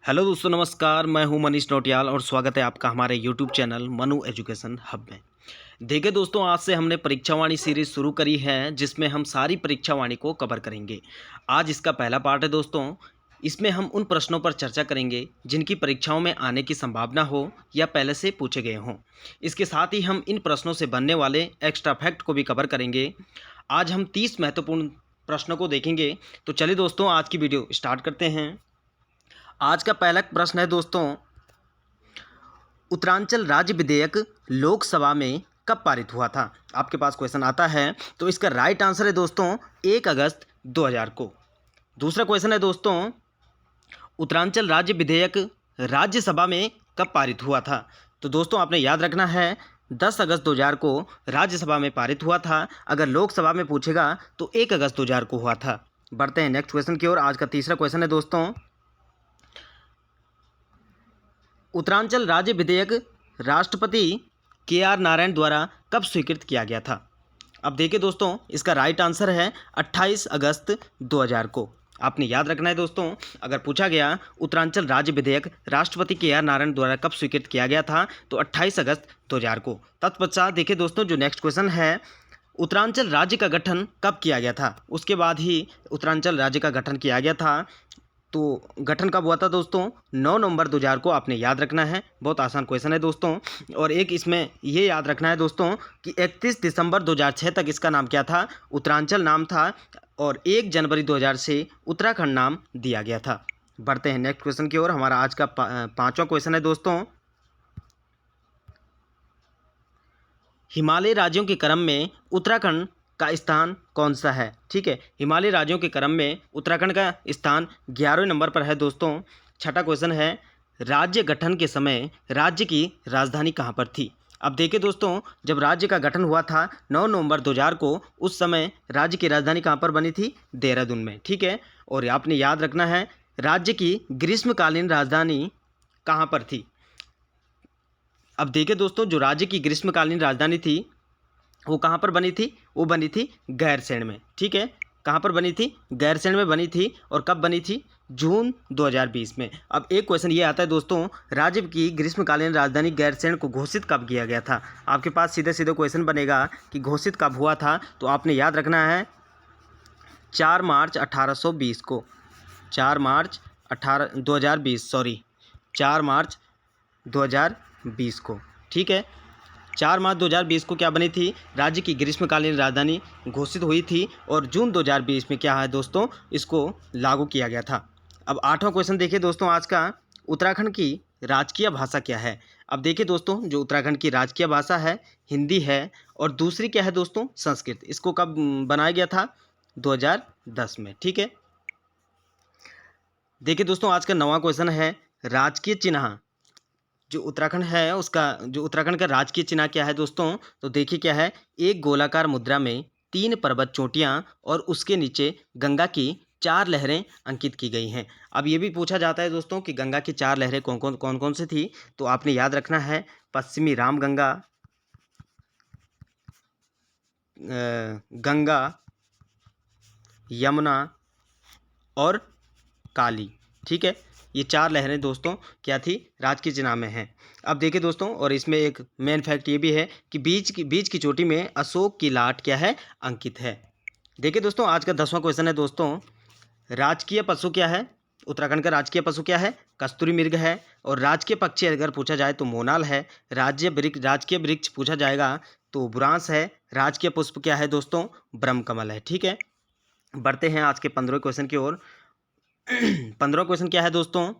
Hello दोस्तों, नमस्कार। मैं हूं मनीष नौटियाल और स्वागत है आपका हमारे YouTube channel Manu education hub में। देखिए दोस्तों, आज से हमने परीक्षावाणी सीरीज शुरू करी है जिसमें हम सारी परीक्षावाणी को कवर करेंगे। आज इसका पहला पार्ट है दोस्तों। इसमें हम उन प्रश्नों पर चर्चा करेंगे जिनकी परीक्षाओं में आने की संभावना हो या पहले से पूछे गए हों। इसके साथ ही हम इन प्रश्नों से बनने वाले एक्स्ट्रा फैक्ट को भी कवर करेंगे। आज हम 30 महत्वपूर्ण प्रश्नों को देखेंगे। तो चलिए दोस्तों, आज की वीडियो स्टार्ट करते हैं। आज का पहला प्रश्न है दोस्तों, उत्तरांचल राज्य विधेयक लोकसभा में कब पारित हुआ था? आपके पास क्वेश्चन आता है तो इसका राइट आंसर है दोस्तों 1 अगस्त 2000 को। दूसरा क्वेश्चन है दोस्तों, उत्तरांचल राज्य विधेयक राज्यसभा में कब पारित हुआ था? तो दोस्तों आपने याद रखना है 10 अगस्त 2000 को राज्यसभा में पारित हुआ था। अगर लोकसभा में पूछेगा तो 1 अगस्त 2000 को हुआ था। बढ़ते हैं नेक्स्ट क्वेश्चन की ओर। आज का तीसरा क्वेश्चन है दोस्तों, उत्तरांचल राज्य विधेयक राष्ट्रपति के.आर. नारायण द्वारा कब स्वीकृत किया गया था? अब देखिए दोस्तों, इसका राइट आंसर है 28 अगस्त 2000 को। आपने याद रखना है दोस्तों, अगर पूछा गया उत्तरांचल राज्य विधेयक राष्ट्रपति के.आर. नारायण द्वारा कब स्वीकृत किया गया था तो 28 अगस्त 2000 को। तत्पश्चात देखिए दोस्तों, जो नेक्स्ट क्वेश्चन है, उत्तरांचल राज्य का गठन कब किया गया था? उसके बाद ही उत्तरांचल राज्य का गठन किया गया था। तो गठन कब हुआ था दोस्तों? 9 नवंबर 2000 को। आपने याद रखना है, बहुत आसान क्वेश्चन है दोस्तों। और एक इसमें ये याद रखना है दोस्तों कि 31 दिसंबर 2006 तक इसका नाम क्या था? उत्तरांचल नाम था। और 1 जनवरी 2000 से उत्तराखंड नाम दिया गया था। बढ़ते हैं नेक्स्ट क्वेश्चन की ओर। हमारा आज का पांचवा क्वेश्चन है दोस्तों, हिमालय राज्यों के क्रम में उत्तराखंड का स्थान कौन सा है? ठीक है, हिमालय राज्यों के क्रम में उत्तराखंड का स्थान 11वें नंबर पर है दोस्तों। छठा क्वेश्चन है, राज्य गठन के समय राज्य की राजधानी कहाँ पर थी? अब देखिए दोस्तों, जब राज्य का गठन हुआ था 9 नवंबर 2000 को, उस समय राज्य की राजधानी कहाँ पर बनी थी? देहरादून में। ठीक है, और आपने याद रखना है राज्य की ग्रीष्मकालीन राजधानी कहाँ पर थी? अब देखिए दोस्तों, जो राज्य की ग्रीष्मकालीन राजधानी थी वो कहाँ पर बनी थी? वो बनी थी गैरसैंण में। ठीक है, कहाँ पर बनी थी? गैरसैंण में बनी थी। और कब बनी थी? जून 2020 में। अब एक क्वेश्चन ये आता है दोस्तों, राज्य की ग्रीष्मकालीन राजधानी गैरसैंण को घोषित कब किया गया था? आपके पास सीधे सीधे क्वेश्चन बनेगा कि घोषित कब हुआ था, तो आपने याद रखना है 4 मार्च 1820 को। 4 मार्च 2020 4 मार्च 2020 को। ठीक है, 4 मार्च 2020 को क्या बनी थी? राज्य की ग्रीष्मकालीन राजधानी घोषित हुई थी। और जून 2020 में क्या है दोस्तों, इसको लागू किया गया था। अब 8वां क्वेश्चन देखिए दोस्तों आज का, उत्तराखंड की राजकीय भाषा क्या है? अब देखिए दोस्तों, जो उत्तराखंड की राजकीय भाषा है हिंदी है। और दूसरी क्या है दोस्तों? संस्कृत। इसको कब बनाया गया था? 2010 में। ठीक है, देखिए दोस्तों आज का 9वां क्वेश्चन है, राजकीय चिन्ह जो उत्तराखंड है उसका, जो उत्तराखंड का राजकीय चिन्ह क्या है दोस्तों? तो देखिए क्या है, एक गोलाकार मुद्रा में 3 पर्वत चोटियां और उसके नीचे गंगा की 4 लहरें अंकित की गई हैं। अब ये भी पूछा जाता है दोस्तों कि गंगा की 4 लहरें कौन कौन सी थी? तो आपने याद रखना है पश्चिमी रामगंगा, गंगा, यमुना और काली। ठीक है, ये 4 लहरें दोस्तों क्या थी? राजकीय चिन्ह में हैं। अब देखिए दोस्तों, और इसमें एक मेन फैक्ट ये भी है कि बीच की चोटी में अशोक की लाट क्या है? अंकित है। देखिए दोस्तों आज का 10वां क्वेश्चन है दोस्तों, राजकीय पशु क्या है? उत्तराखंड का राजकीय पशु क्या है? कस्तूरी मृग है। और राजकीय पक्षी अगर पूछा जाए तो मोनाल है। राजकीय वृक्ष पूछा जाएगा तो बुरांस है। राजकीय पुष्प क्या है दोस्तों? ब्रह्मकमल है। ठीक है, बढ़ते हैं आज के 15वें क्वेश्चन की ओर। 15वां क्वेश्चन क्या है दोस्तों,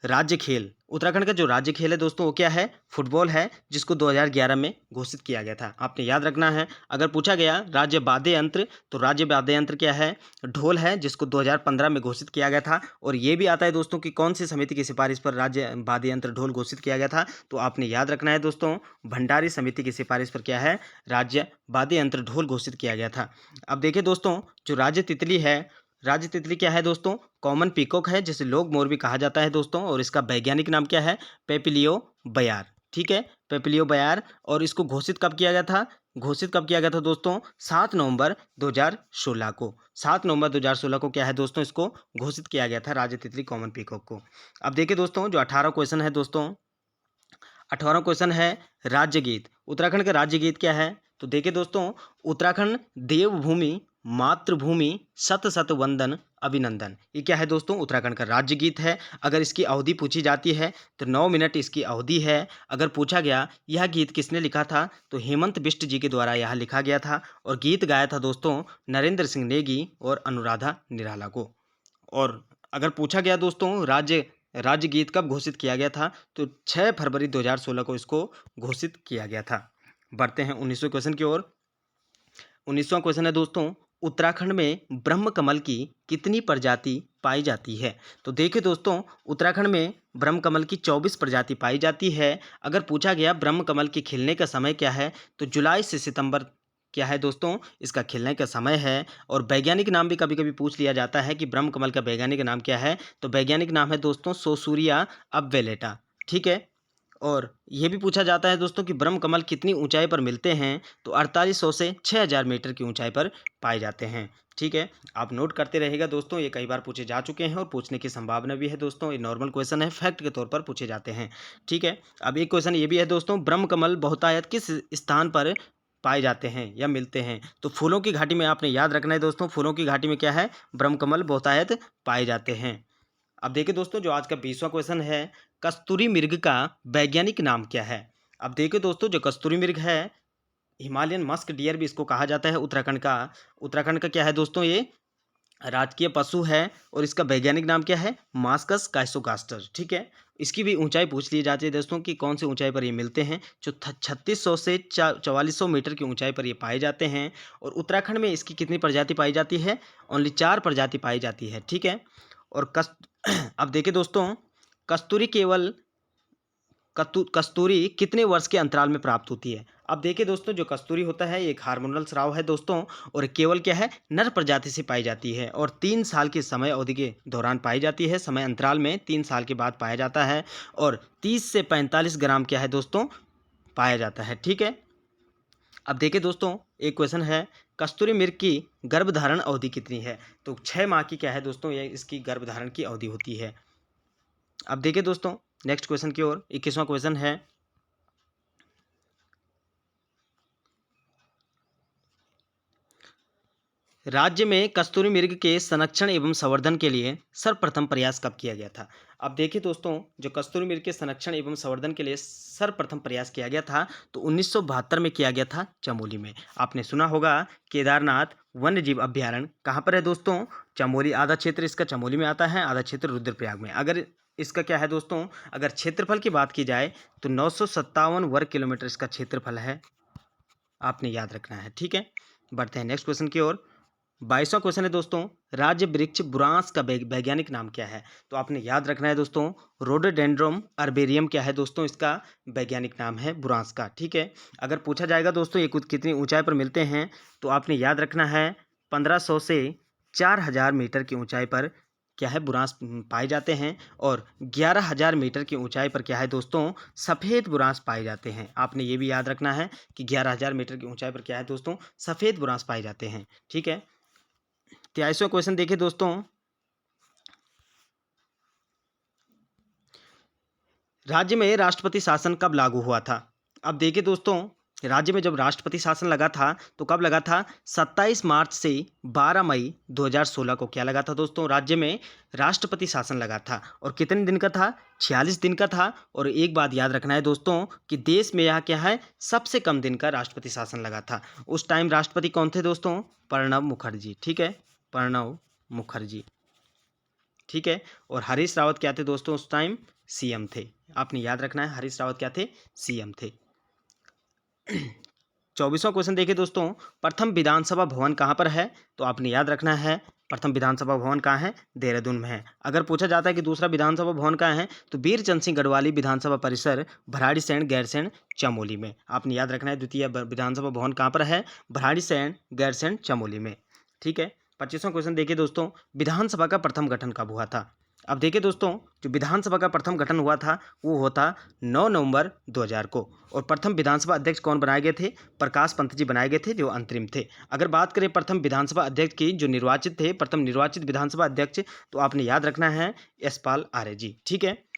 राज्य खेल। उत्तराखंड का जो राज्य खेल है दोस्तों वो क्या है? फुटबॉल है, जिसको 2011 में घोषित किया गया था। आपने याद रखना है। अगर पूछा गया राज्य वाद्य यंत्र, तो राज्य वाद्य यंत्र क्या है? ढोल है, जिसको 2015 में घोषित किया गया था। और ये भी आता है दोस्तों कि कौन सी समिति की सिफारिश पर राज्य वाद्य यंत्र ढोल घोषित किया गया था? तो आपने याद रखना है दोस्तों, भंडारी समिति की सिफारिश पर क्या है? राज्य वाद्य यंत्र ढोल घोषित किया गया था। अब देखिए दोस्तों, जो राज्य तितली है, राज्य तितली क्या है दोस्तों? कॉमन पीकॉक है, जिसे लोग मोर भी कहा जाता है दोस्तों। और इसका वैज्ञानिक नाम क्या है? पेपिलियो बयार। ठीक है, पेपिलियो बयार। और इसको घोषित कब किया गया था? घोषित कब किया गया था दोस्तों? 7 नवंबर 2016 को। 7 नवंबर 2016 को क्या है दोस्तों, इसको घोषित किया गया था राज्य तितली कॉमन पीकॉक को। अब देखिए दोस्तों, जो 18 क्वेश्चन है दोस्तों, 18वां क्वेश्चन है राज्य गीत। उत्तराखंड का राज्य गीत क्या है? तो देखिए दोस्तों, उत्तराखंड देवभूमि मातृभूमि शत शत वंदन अभिनंदन, ये क्या है दोस्तों? उत्तराखंड का राज्य गीत है। अगर इसकी अवधि पूछी जाती है तो 9 मिनट इसकी अवधि है। अगर पूछा गया यह गीत किसने लिखा था, तो हेमंत बिष्ट जी के द्वारा यह लिखा गया था। और गीत गाया था दोस्तों नरेंद्र सिंह नेगी और अनुराधा निराला को। और अगर पूछा गया दोस्तों राज्य गीत कब घोषित किया गया था, तो 6 फरवरी 2016 को इसको घोषित किया गया था। बढ़ते हैं 19वें क्वेश्चन की ओर। 19वां क्वेश्चन है दोस्तों, उत्तराखंड में ब्रह्म कमल की कितनी प्रजाति पाई जाती है? तो देखिए दोस्तों, उत्तराखंड में ब्रह्म कमल की 24 प्रजाति पाई जाती है। अगर पूछा गया ब्रह्म कमल के खिलने का समय क्या है, तो जुलाई से सितंबर क्या है दोस्तों, इसका खिलने का समय है। और वैज्ञानिक नाम भी कभी कभी पूछ लिया जाता है कि ब्रह्म कमल का वैज्ञानिक नाम क्या है, तो वैज्ञानिक नाम है दोस्तों सोसूरिया अबवेलेटा। ठीक है। और ये भी पूछा जाता है दोस्तों कि ब्रह्म कमल कितनी ऊंचाई पर मिलते हैं, तो 4800 से 6000 मीटर की ऊंचाई पर पाए जाते हैं। ठीक है, आप नोट करते रहेगा दोस्तों, ये कई बार पूछे जा चुके हैं और पूछने की संभावना भी है दोस्तों। ये नॉर्मल क्वेश्चन है, फैक्ट के तौर पर पूछे जाते हैं। ठीक है, अब एक क्वेश्चन ये भी है दोस्तों, ब्रह्म कमल बहुतायत किस स्थान पर पाए जाते हैं या मिलते हैं? तो फूलों की घाटी में आपने याद रखना है दोस्तों, फूलों की घाटी में क्या है, ब्रह्म कमल बहुतायत पाए जाते हैं। अब देखिए दोस्तों, जो आज का 20वां क्वेश्चन है, कस्तूरी मृग का वैज्ञानिक नाम क्या है? अब देखिए दोस्तों, जो कस्तूरी मृग है, हिमालयन मस्क डियर भी इसको कहा जाता है। उत्तराखंड का क्या है दोस्तों, ये राजकीय पशु है। और इसका वैज्ञानिक नाम क्या है, मास्कस काइसोगास्टर। ठीक है, इसकी भी ऊंचाई पूछ ली जाती है दोस्तों कि कौन सी ऊंचाई पर ये मिलते हैं, जो 3600 से 4400 मीटर की ऊंचाई पर ये पाए जाते हैं। और उत्तराखंड में इसकी कितनी प्रजाति पाई जाती है, ओनली 4 प्रजाति पाई जाती है। ठीक है। और अब देखिए दोस्तों, कस्तूरी केवल कस्तूरी कितने वर्ष के अंतराल में प्राप्त होती है? अब देखिए दोस्तों, जो कस्तूरी होता है ये एक हार्मोनल स्राव है दोस्तों। और केवल क्या है, नर प्रजाति से पाई जाती है। और 3 साल की समय अवधि के दौरान पाई जाती है, समय अंतराल में 3 साल के बाद पाया जाता है। और 30 से 45 ग्राम क्या है दोस्तों, पाया जाता है। ठीक है। अब देखिए दोस्तों, एक क्वेश्चन है, कस्तूरी मृग की गर्भधारण अवधि कितनी है? तो 6 माह की क्या है दोस्तों, ये इसकी गर्भधारण की अवधि होती है। अब देखिए दोस्तों, नेक्स्ट क्वेश्चन की ओर। 21वां क्वेश्चन है, राज्य में कस्तूरी मृग के संरक्षण एवं संवर्धन के लिए सर्वप्रथम प्रयास कब किया गया था? अब देखिए दोस्तों, जो कस्तूरी मृग के संरक्षण एवं संवर्धन के लिए सर्वप्रथम प्रयास किया गया था, तो 1972 में किया गया था, चमोली में। आपने सुना होगा केदारनाथ वन्य जीव अभ्यारण्य कहाँ पर है दोस्तों, चमोली। आधा क्षेत्र इसका चमोली में आता है, आधा क्षेत्र रुद्रप्रयाग में। अगर इसका क्या है दोस्तों, अगर क्षेत्रफल की बात की जाए तो 957 वर्ग किलोमीटर इसका क्षेत्रफल है, आपने याद रखना है। ठीक है, बढ़ते हैं नेक्स्ट क्वेश्चन की ओर। 22वां क्वेश्चन है दोस्तों, राज्य वृक्ष बुरांस का वैज्ञानिक नाम क्या है? तो आपने याद रखना है दोस्तों, रोडोडेंड्रोन अर्बेरियम क्या है दोस्तों, इसका वैज्ञानिक नाम है बुरांस का। ठीक है। अगर पूछा जाएगा दोस्तों ये कितनी ऊंचाई पर मिलते हैं, तो आपने याद रखना है 1500 से 4000 मीटर की ऊंचाई पर क्या है, बुरांस पाए जाते हैं। और 11000 मीटर की ऊंचाई पर क्या है दोस्तों, सफ़ेद बुरांस पाए जाते हैं। आपने ये भी याद रखना है कि 11000 मीटर की ऊंचाई पर क्या है दोस्तों, सफ़ेद बुरांस पाए जाते हैं। ठीक है। 23वां क्वेश्चन देखिए दोस्तों, राज्य में राष्ट्रपति शासन कब लागू हुआ था? अब देखिए दोस्तों, राज्य में जब राष्ट्रपति शासन लगा था तो कब लगा था, 27 मार्च से 12 मई 2016 को क्या लगा था दोस्तों, राज्य में राष्ट्रपति शासन लगा था। और कितने दिन का था, 46 दिन का था। और एक बात याद रखना है दोस्तों कि देश में यह क्या है, सबसे कम दिन का राष्ट्रपति शासन लगा था। उस टाइम राष्ट्रपति कौन थे दोस्तों, प्रणब मुखर्जी। ठीक है, प्रणब मुखर्जी। ठीक है। और हरीश रावत क्या थे दोस्तों, उस टाइम सीएम थे। आपने याद रखना है, हरीश रावत क्या थे, सीएम थे। 24वां क्वेश्चन देखिए दोस्तों, प्रथम विधानसभा भवन कहाँ पर है? तो आपने याद रखना है, प्रथम विधानसभा भवन कहाँ है, देहरादून में है। अगर पूछा जाता है कि दूसरा विधानसभा भवन कहाँ है, तो वीरचंद सिंह गढ़वाली विधानसभा परिसर भराड़ीसैंण गैरसैंण चमोली में। आपने याद रखना है, द्वितीय विधानसभा भवन कहाँ पर है, भराड़ीसैंण गैरसैंण चमोली में। ठीक है। 25वां क्वेश्चन देखिए दोस्तों, विधानसभा का प्रथम गठन कब हुआ था? अब देखिए दोस्तों, जो विधानसभा का प्रथम गठन हुआ था वो होता 9 नवंबर 2000 को। और प्रथम विधानसभा अध्यक्ष कौन बनाए गए थे? प्रकाश पंत जी बनाए गए थे, जो अंतरिम थे। अगर बात करें प्रथम विधानसभा अध्यक्ष की, जो निर्वाचित थे, प्रथम निर्वाचित विधानसभा अध्यक्ष, तो आपने याद रखना है यशपाल आर्य जी। ठीक है।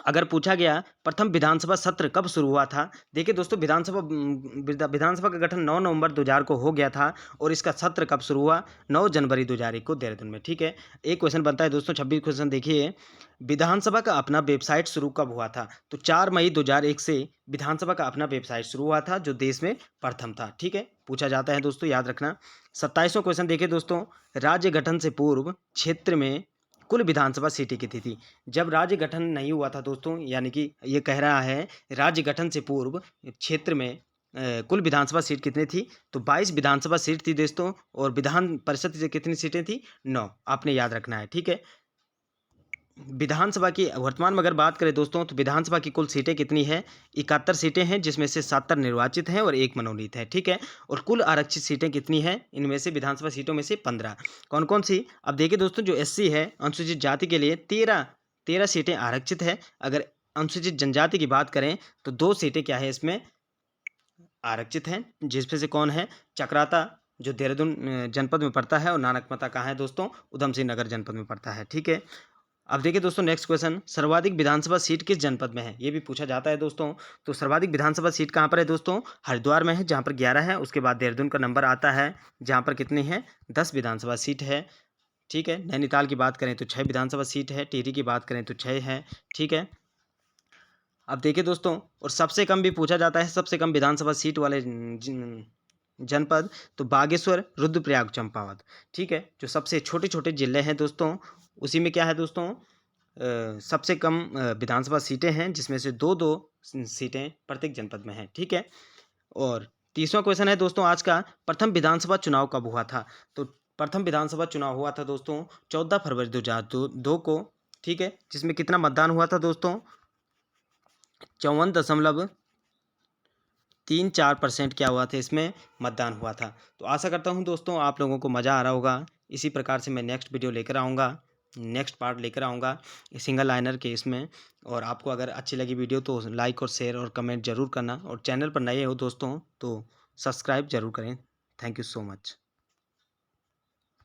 अगर पूछा गया प्रथम विधानसभा सत्र कब शुरू हुआ था, देखिए दोस्तों, विधानसभा का गठन 9 नवंबर 2000 को हो गया था और इसका सत्र कब शुरू हुआ? 9 जनवरी 2001 को देहरादून में। ठीक है। एक क्वेश्चन बनता है दोस्तों, 26 क्वेश्चन देखिए, विधानसभा का अपना वेबसाइट शुरू कब हुआ था? तो 4 मई 2001 से विधानसभा का अपना वेबसाइट शुरू हुआ था, जो देश में प्रथम था। ठीक है, पूछा जाता है दोस्तों, याद रखना। 27वां क्वेश्चन देखिए दोस्तों, राज्य गठन से पूर्व क्षेत्र में कुल विधानसभा सीटें कितनी थी? जब राज्य गठन नहीं हुआ था दोस्तों, यानी कि ये कह रहा है राज्य गठन से पूर्व क्षेत्र में कुल विधानसभा सीट कितनी थी? तो 22 विधानसभा सीट थी दोस्तों। और विधान परिषद से कितनी सीटें थी? 9। आपने याद रखना है। ठीक है। विधानसभा की वर्तमान में अगर बात करें दोस्तों, तो विधानसभा की कुल सीटें कितनी है? 71 सीटें हैं, जिसमें से 70 निर्वाचित हैं और 1 मनोनीत है। ठीक है। और कुल आरक्षित सीटें कितनी हैं? इनमें से विधानसभा सीटों में से 15। कौन कौन सी? अब देखिए दोस्तों, जो एससी है, अनुसूचित जाति के लिए 13 सीटें आरक्षित है। अगर अनुसूचित जनजाति की बात करें तो 2 सीटें क्या है इसमें आरक्षित हैं, जिसमें से कौन है? चक्राता, जो देहरादून जनपद में पड़ता है, और नानकमता कहाँ है दोस्तों? उधम सिंह नगर जनपद में पड़ता है। ठीक है। अब देखिए दोस्तों, नेक्स्ट क्वेश्चन, सर्वाधिक विधानसभा सीट किस जनपद में है? ये भी पूछा जाता है दोस्तों। तो सर्वाधिक विधानसभा सीट कहाँ पर है दोस्तों? हरिद्वार में है, जहाँ पर 11 है। उसके बाद देहरादून का नंबर आता है, जहाँ पर कितनी है? 10 विधानसभा सीट है। ठीक है। नैनीताल की बात करें तो 6 विधानसभा सीट है। टिहरी की बात करें तो 6 है। ठीक है। अब देखिए दोस्तों, और सबसे कम भी पूछा जाता है, सबसे कम विधानसभा सीट वाले जनपद, तो बागेश्वर, रुद्रप्रयाग, चंपावत। ठीक है। जो सबसे छोटे छोटे जिले हैं दोस्तों, उसी में क्या है दोस्तों, सबसे कम विधानसभा सीटें हैं, जिसमें से 2-2 सीटें प्रत्येक जनपद में हैं। ठीक है। और 30वां क्वेश्चन है दोस्तों आज का, प्रथम विधानसभा चुनाव कब हुआ था? तो प्रथम विधानसभा चुनाव हुआ था दोस्तों 14 फरवरी 2002 को। ठीक है। जिसमें कितना मतदान हुआ था दोस्तों? 54.34% क्या हुआ था, इसमें मतदान हुआ था। तो आशा करता हूँ दोस्तों आप लोगों को मज़ा आ रहा होगा। इसी प्रकार से मैं नेक्स्ट वीडियो लेकर आऊँगा, नेक्स्ट पार्ट लेकर आऊँगा सिंगल लाइनर के इसमें। और आपको अगर अच्छी लगी वीडियो तो लाइक और शेयर और कमेंट ज़रूर करना, और चैनल पर नए हो दोस्तों तो सब्सक्राइब ज़रूर करें। Thank you so much.